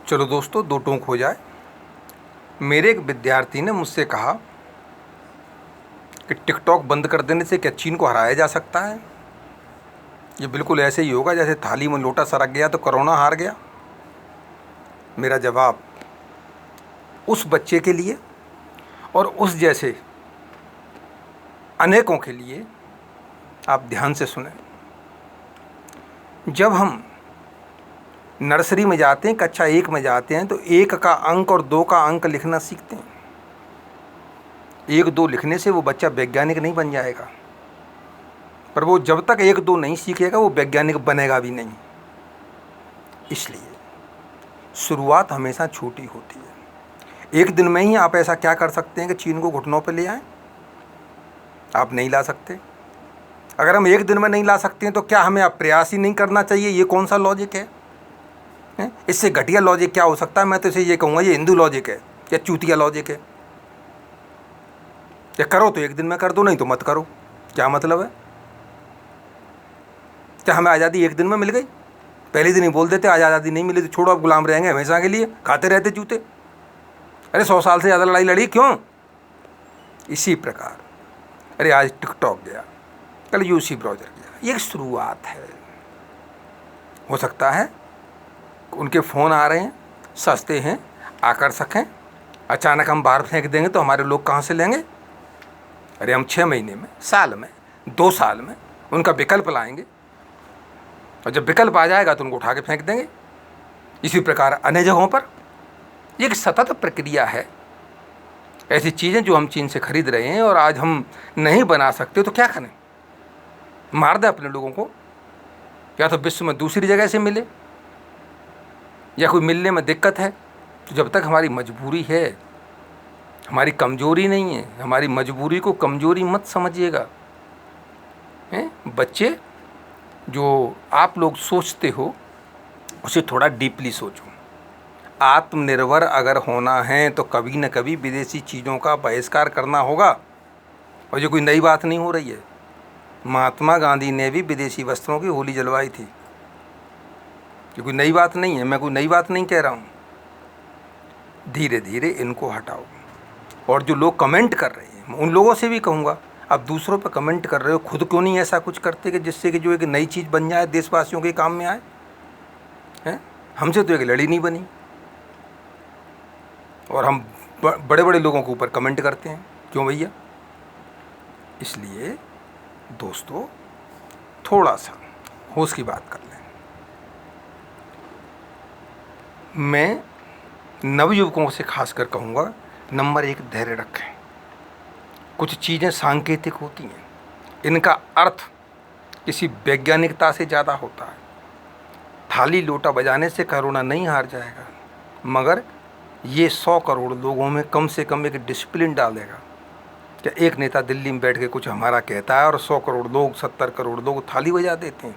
चलो दोस्तों, दो टोक हो जाए। मेरे एक विद्यार्थी ने मुझसे कहा कि टिकटॉक बंद कर देने से क्या चीन को हराया जा सकता है। ये बिल्कुल ऐसे ही होगा जैसे थाली में लोटा सरक गया तो कोरोना हार गया। मेरा जवाब उस बच्चे के लिए और उस जैसे अनेकों के लिए, आप ध्यान से सुने। जब हम नर्सरी में जाते हैं, कक्षा 1 में जाते हैं, तो 1 का अंक और 2 का अंक लिखना सीखते हैं। 1-2 लिखने से वो बच्चा वैज्ञानिक नहीं बन जाएगा, पर वो जब तक 1-2 नहीं सीखेगा वो वैज्ञानिक बनेगा भी नहीं। इसलिए शुरुआत हमेशा छोटी होती है। एक दिन में ही आप ऐसा क्या कर सकते हैं कि चीन को घुटनों पर ले आएं? आप नहीं ला सकते। अगर हम एक दिन में नहीं ला सकते हैं तो क्या हमें अब प्रयास ही नहीं करना चाहिए? ये कौन सा लॉजिक है? इससे घटिया लॉजिक क्या हो सकता है? मैं तो इसे ये कहूँगा, ये हिंदू लॉजिक है या चूतिया लॉजिक है। या करो तो एक दिन में कर दो, नहीं तो मत करो। क्या मतलब है? क्या हमें आज़ादी एक दिन में मिल गई? पहले दिन ही बोल देते आज आज़ादी नहीं मिली तो छोड़ो, अब गुलाम रहेंगे हमेशा के लिए, खाते रहते जूते। अरे 100 साल से ज़्यादा लड़ाई लड़ी क्यों? इसी प्रकार अरे आज टिकटॉक गया, कल यूसी ब्राउज़र गया। ये एक शुरुआत है। हो सकता है उनके फ़ोन आ रहे हैं, सस्ते हैं, आकर्षक हैं, अचानक हम बाहर फेंक देंगे तो हमारे लोग कहाँ से लेंगे? अरे हम 6 महीने में, साल में, 2 साल में उनका विकल्प लाएंगे, और जब विकल्प आ जाएगा तो उनको उठा के फेंक देंगे। इसी प्रकार अन्य जगहों पर ये एक सतत प्रक्रिया है। ऐसी चीज़ें जो हम चीन से खरीद रहे हैं और आज हम नहीं बना सकते तो क्या करें? मार दें अपने लोगों को? या तो विश्व में दूसरी जगह से मिले, या कोई मिलने में दिक्कत है। तो जब तक हमारी मजबूरी है, हमारी कमजोरी नहीं है, हमारी मजबूरी को कमजोरी मत समझिएगा। बच्चे, जो आप लोग सोचते हो उसे थोड़ा डीपली सोचो। आत्मनिर्भर अगर होना है तो कभी न कभी विदेशी चीज़ों का बहिष्कार करना होगा। और ये कोई नई बात नहीं हो रही है। महात्मा गांधी ने भी विदेशी वस्त्रों की होली जलवाई थी। ये कोई नई बात नहीं है, मैं कोई नई बात नहीं कह रहा हूँ। धीरे धीरे इनको हटाओ। और जो लोग कमेंट कर रहे हैं, उन लोगों से भी कहूँगा, आप दूसरों पर कमेंट कर रहे हो, खुद क्यों नहीं ऐसा कुछ करते कि जिससे कि जो एक नई चीज़ बन जाए, देशवासियों के काम में आए? हैं? हमसे तो एक लड़ी नहीं बनी और हम बड़े बड़े लोगों के ऊपर कमेंट करते हैं। क्यों भैया? इसलिए दोस्तों, थोड़ा सा होश की बात कर लें। मैं नवयुवकों से खासकर कहूँगा, नंबर 1, धैर्य रखें। कुछ चीज़ें सांकेतिक होती हैं, इनका अर्थ किसी वैज्ञानिकता से ज़्यादा होता है। थाली लोटा बजाने से कोरोना नहीं हार जाएगा, मगर ये 100 करोड़ लोगों में कम से कम एक डिसिप्लिन डालेगा। क्या एक नेता दिल्ली में बैठ के कुछ हमारा कहता है और 100 करोड़ लोग, 70 करोड़ लोग थाली बजा देते हैं?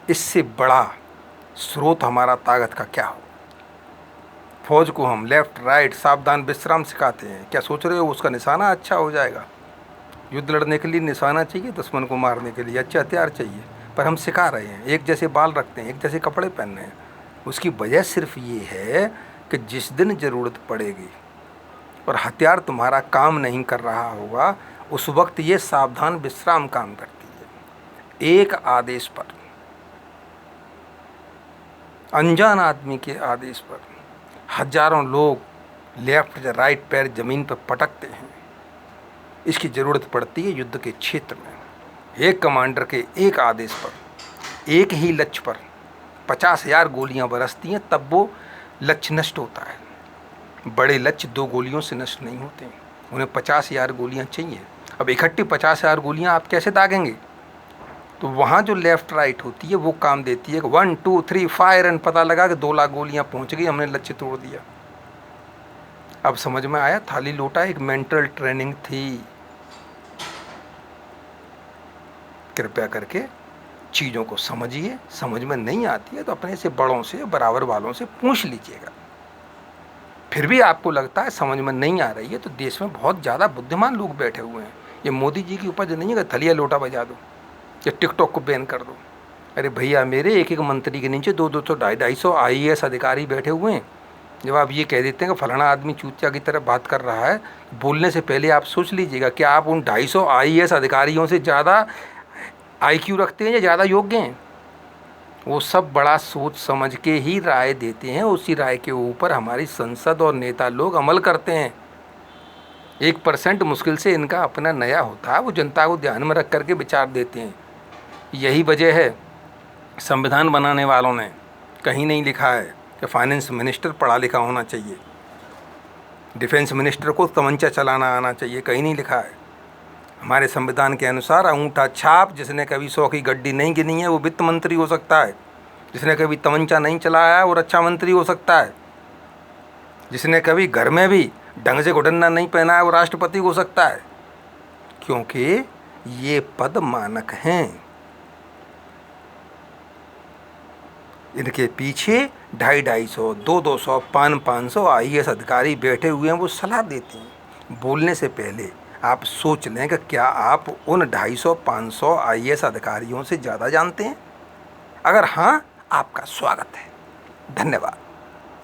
इससे बड़ा स्रोत हमारा ताकत का क्या हो? फौज को हम लेफ्ट राइट सावधान विश्राम सिखाते हैं। क्या सोच रहे हो उसका निशाना अच्छा हो जाएगा? युद्ध लड़ने के लिए निशाना चाहिए, दुश्मन को मारने के लिए अच्छे हथियार चाहिए, पर हम सिखा रहे हैं। एक जैसे बाल रखते हैं, एक जैसे कपड़े पहन रहे हैं। उसकी वजह सिर्फ ये है कि जिस दिन ज़रूरत पड़ेगी और हथियार तुम्हारा काम नहीं कर रहा होगा, उस वक्त ये सावधान विश्राम काम करती है। एक आदेश पर, अनजान आदमी के आदेश पर हजारों लोग लेफ्ट या राइट पैर ज़मीन पर पटकते हैं। इसकी ज़रूरत पड़ती है युद्ध के क्षेत्र में। एक कमांडर के एक आदेश पर, एक ही लक्ष्य पर 50,000 गोलियां बरसती हैं, तब वो लक्ष्य नष्ट होता है। बड़े लक्ष्य 2 गोलियों से नष्ट नहीं होते, उन्हें 50,000 गोलियां चाहिए। अब इकट्ठी 50,000 गोलियां आप कैसे दागेंगे? तो वहाँ जो लेफ़्ट राइट होती है वो काम देती है कि 1 2 3 फायर, एंड पता लगा कि 2 लाख गोलियाँ पहुँच गई, हमने लक्ष्य तोड़ दिया। अब समझ में आया? थाली लोटा एक मेंटल ट्रेनिंग थी। कृपया करके चीज़ों को समझिए। समझ में नहीं आती है तो अपने से बड़ों से, बराबर वालों से पूछ लीजिएगा। फिर भी आपको लगता है समझ में नहीं आ रही है, तो देश में बहुत ज़्यादा बुद्धिमान लोग बैठे हुए हैं। ये मोदी जी की उपज नहीं है कि थलिया लोटा बजा दो या टिकटॉक को बैन कर दो। अरे भैया मेरे एक एक मंत्री के नीचे 200-200 250-250 IAS अधिकारी बैठे हुए हैं। जब आप ये कह देते हैं कि फलाना आदमी चूतिया की तरह बात कर रहा है, बोलने से पहले आप सोच लीजिएगा कि आप उन 250 IAS अधिकारियों से ज़्यादा IQ रखते हैं या ज़्यादा योग्य हैं। वो सब बड़ा सोच समझ के ही राय देते हैं, उसी राय के ऊपर हमारी संसद और नेता लोग अमल करते हैं। 1% मुश्किल से इनका अपना नया होता है, वो जनता को ध्यान में रख करके विचार देते हैं। यही वजह है संविधान बनाने वालों ने कहीं नहीं लिखा है कि फाइनेंस मिनिस्टर पढ़ा लिखा होना चाहिए, डिफेंस मिनिस्टर को तमंचा चलाना आना चाहिए, कहीं नहीं लिखा है। हमारे संविधान के अनुसार अंगूठा छाप जिसने कभी 100 की गड्डी नहीं गिनी है वो वित्त मंत्री हो सकता है, जिसने कभी तमंचा नहीं चलाया है वो रक्षा मंत्री हो सकता है, जिसने कभी घर में भी ढंग से घुटना नहीं पहना है वो राष्ट्रपति हो सकता है, क्योंकि ये पद मानक हैं। इनके पीछे 250-250, 200, 500 IAS अधिकारी बैठे हुए हैं, वो सलाह देते हैं। बोलने से पहले आप सोच लें कि क्या आप उन 250-500 IAS अधिकारियों से ज़्यादा जानते हैं। अगर हाँ, आपका स्वागत है। धन्यवाद।